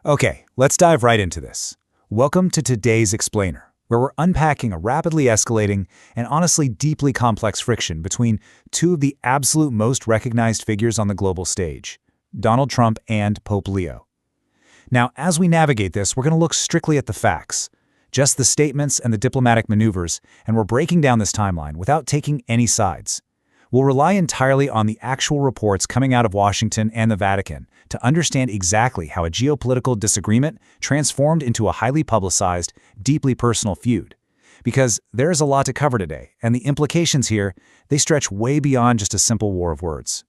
Okay, let's dive right into this. Welcome to today's Explainer, where we're unpacking a rapidly escalating and honestly deeply complex friction between two of the absolute most recognized figures on the global stage, Donald Trump and Pope Leo. Now, as we navigate this, we're going to look strictly at the facts, just the statements and the diplomatic maneuvers, and we're breaking down this timeline without taking any sides. We'll rely entirely on the actual reports coming out of Washington and the Vatican to understand exactly how a geopolitical disagreement transformed into a highly publicized, deeply personal feud. Because there is a lot to cover today, and the implications here, they stretch way beyond just a simple war of words.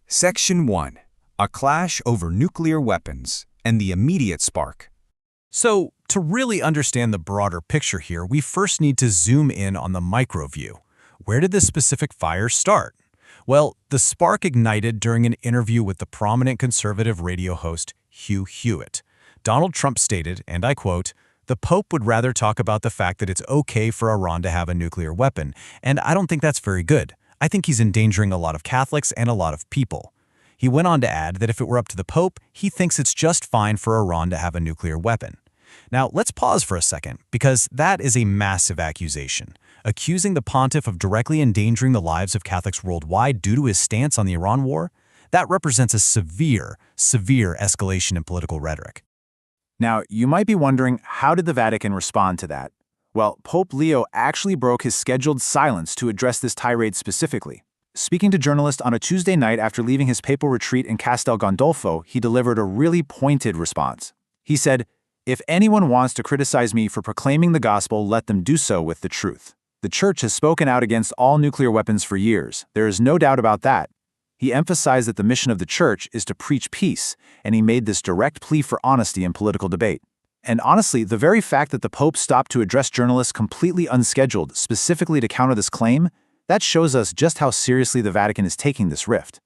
Section 1. A clash over nuclear weapons and the immediate spark. So, to really understand the broader picture here, we first need to zoom in on the micro view. Where did this specific fire start? Well, the spark ignited during an interview with the prominent conservative radio host Hugh Hewitt. Donald Trump stated, and I quote, "The Pope would rather talk about the fact that it's okay for Iran to have a nuclear weapon, and I don't think that's very good. I think he's endangering a lot of Catholics and a lot of people." He went on to add that if it were up to the Pope, he thinks it's just fine for Iran to have a nuclear weapon. Now, let's pause for a second, because that is a massive accusation. Accusing the pontiff of directly endangering the lives of Catholics worldwide due to his stance on the Iran war, that represents a severe escalation in political rhetoric. Now, you might be wondering, how did the Vatican respond to that? Well, Pope Leo actually broke his scheduled silence to address this tirade specifically. Speaking to journalists on a Tuesday night after leaving his papal retreat in Castel Gandolfo, he delivered a really pointed response. He said, "If anyone wants to criticize me for proclaiming the gospel, let them do so with the truth. The Church has spoken out against all nuclear weapons for years. There is no doubt about that." He emphasized that the mission of the Church is to preach peace, and he made this direct plea for honesty in political debate. And honestly, the very fact that the Pope stopped to address journalists completely unscheduled, specifically to counter this claim, that shows us just how seriously the Vatican is taking this rift.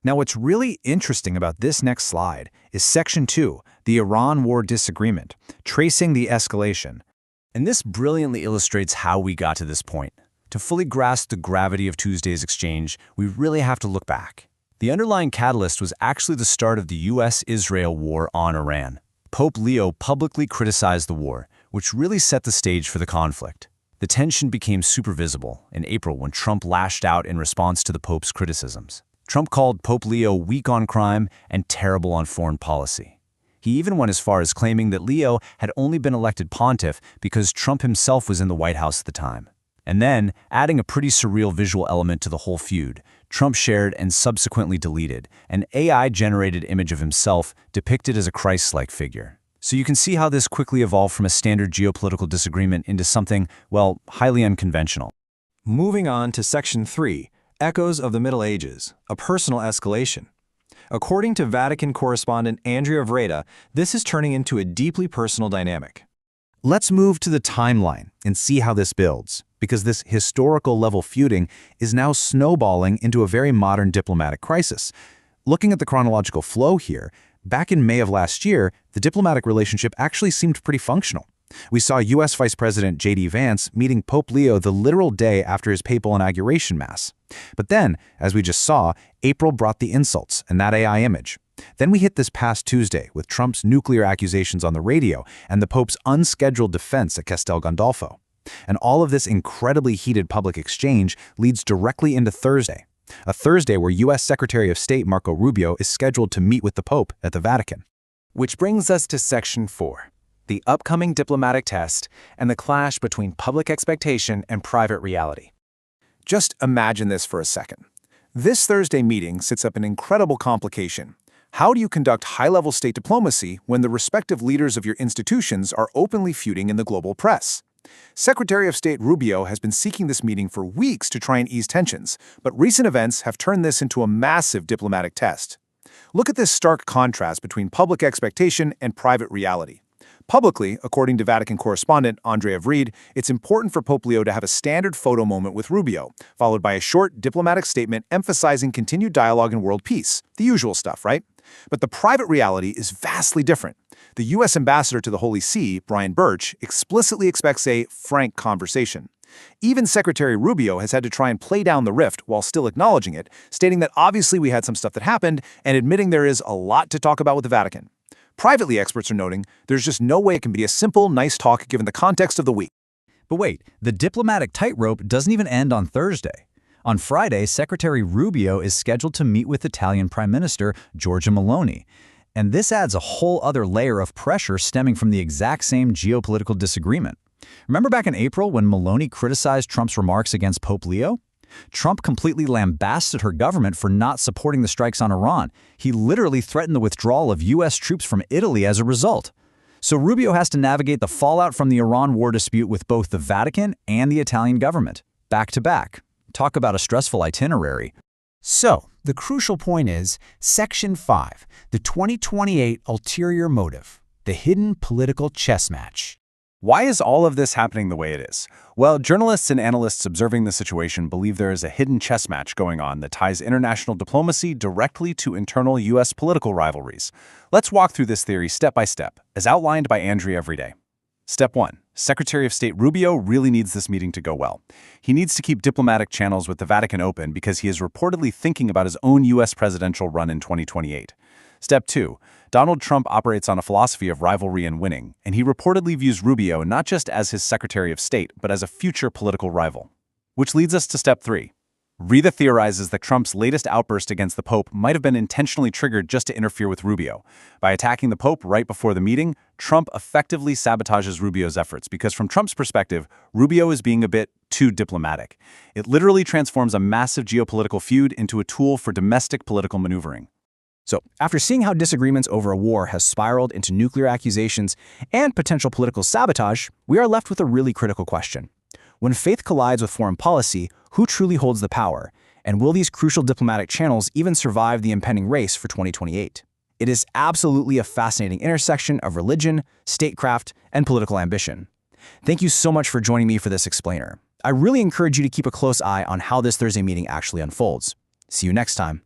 Now, what's really interesting about this next slide is Section 2, the Iran war disagreement, tracing the escalation. And this brilliantly illustrates how we got to this point. To fully grasp the gravity of Tuesday's exchange, we really have to look back. The underlying catalyst was actually the start of the U.S.-Israel war on Iran. Pope Leo publicly criticized the war, which really set the stage for the conflict. The tension became super visible in April when Trump lashed out in response to the Pope's criticisms. Trump called Pope Leo weak on crime and terrible on foreign policy. He even went as far as claiming that Leo had only been elected pontiff because Trump himself was in the White House at the time. And then, adding a pretty surreal visual element to the whole feud, Trump shared and subsequently deleted an AI-generated image of himself depicted as a Christ-like figure. So you can see how this quickly evolved from a standard geopolitical disagreement into something, well, highly unconventional. Moving on to Section 3, Echoes of the Middle Ages, a personal escalation. According to Vatican correspondent Andrea Vreda, this is turning into a deeply personal dynamic. Let's move to the timeline and see how this builds, because this historical-level feuding is now snowballing into a very modern diplomatic crisis. Looking at the chronological flow here, back in May of last year, the diplomatic relationship actually seemed pretty functional. We saw U.S. Vice President J.D. Vance meeting Pope Leo the literal day after his papal inauguration mass. But then, as we just saw, April brought the insults and that AI image. Then we hit this past Tuesday with Trump's nuclear accusations on the radio and the Pope's unscheduled defense at Castel Gandolfo. And all of this incredibly heated public exchange leads directly into Thursday, a Thursday where U.S. Secretary of State Marco Rubio is scheduled to meet with the Pope at the Vatican. Which brings us to Section 4. The upcoming diplomatic test and the clash between public expectation and private reality. Just imagine this for a second. This Thursday meeting sets up an incredible complication. How do you conduct high-level state diplomacy when the respective leaders of your institutions are openly feuding in the global press? Secretary of State Rubio has been seeking this meeting for weeks to try and ease tensions, but recent events have turned this into a massive diplomatic test. Look at this stark contrast between public expectation and private reality. Publicly, according to Vatican correspondent Andrea Vrede, it's important for Pope Leo to have a standard photo moment with Rubio, followed by a short diplomatic statement emphasizing continued dialogue and world peace. The usual stuff, right? But the private reality is vastly different. The U.S. ambassador to the Holy See, Brian Birch, explicitly expects a frank conversation. Even Secretary Rubio has had to try and play down the rift while still acknowledging it, stating that obviously we had some stuff that happened and admitting there is a lot to talk about with the Vatican. Privately, experts are noting there's just no way it can be a simple, nice talk given the context of the week. But wait, the diplomatic tightrope doesn't even end on Thursday. On Friday, Secretary Rubio is scheduled to meet with Italian Prime Minister Giorgia Meloni. And this adds a whole other layer of pressure stemming from the exact same geopolitical disagreement. Remember back in April when Meloni criticized Trump's remarks against Pope Leo? Trump completely lambasted her government for not supporting the strikes on Iran. He literally threatened the withdrawal of U.S. troops from Italy as a result. So Rubio has to navigate the fallout from the Iran war dispute with both the Vatican and the Italian government, back to back. Talk about a stressful itinerary. So, the crucial point is Section 5, the 2028 ulterior motive, the hidden political chess match. Why is all of this happening the way it is? Well, journalists and analysts observing the situation believe there is a hidden chess match going on that ties international diplomacy directly to internal U.S. political rivalries. Let's walk through this theory step by step, as outlined by Andrea Everyday. Step 1. Secretary of State Rubio really needs this meeting to go well. He needs to keep diplomatic channels with the Vatican open because he is reportedly thinking about his own U.S. presidential run in 2028. Step 2. Donald Trump operates on a philosophy of rivalry and winning, and he reportedly views Rubio not just as his Secretary of State, but as a future political rival. Which leads us to Step 3. Rita theorizes that Trump's latest outburst against the Pope might have been intentionally triggered just to interfere with Rubio. By attacking the Pope right before the meeting, Trump effectively sabotages Rubio's efforts because from Trump's perspective, Rubio is being a bit too diplomatic. It literally transforms a massive geopolitical feud into a tool for domestic political maneuvering. So, after seeing how disagreements over a war has spiraled into nuclear accusations and potential political sabotage, we are left with a really critical question. When faith collides with foreign policy, who truly holds the power? And will these crucial diplomatic channels even survive the impending race for 2028? It is absolutely a fascinating intersection of religion, statecraft, and political ambition. Thank you so much for joining me for this explainer. I really encourage you to keep a close eye on how this Thursday meeting actually unfolds. See you next time.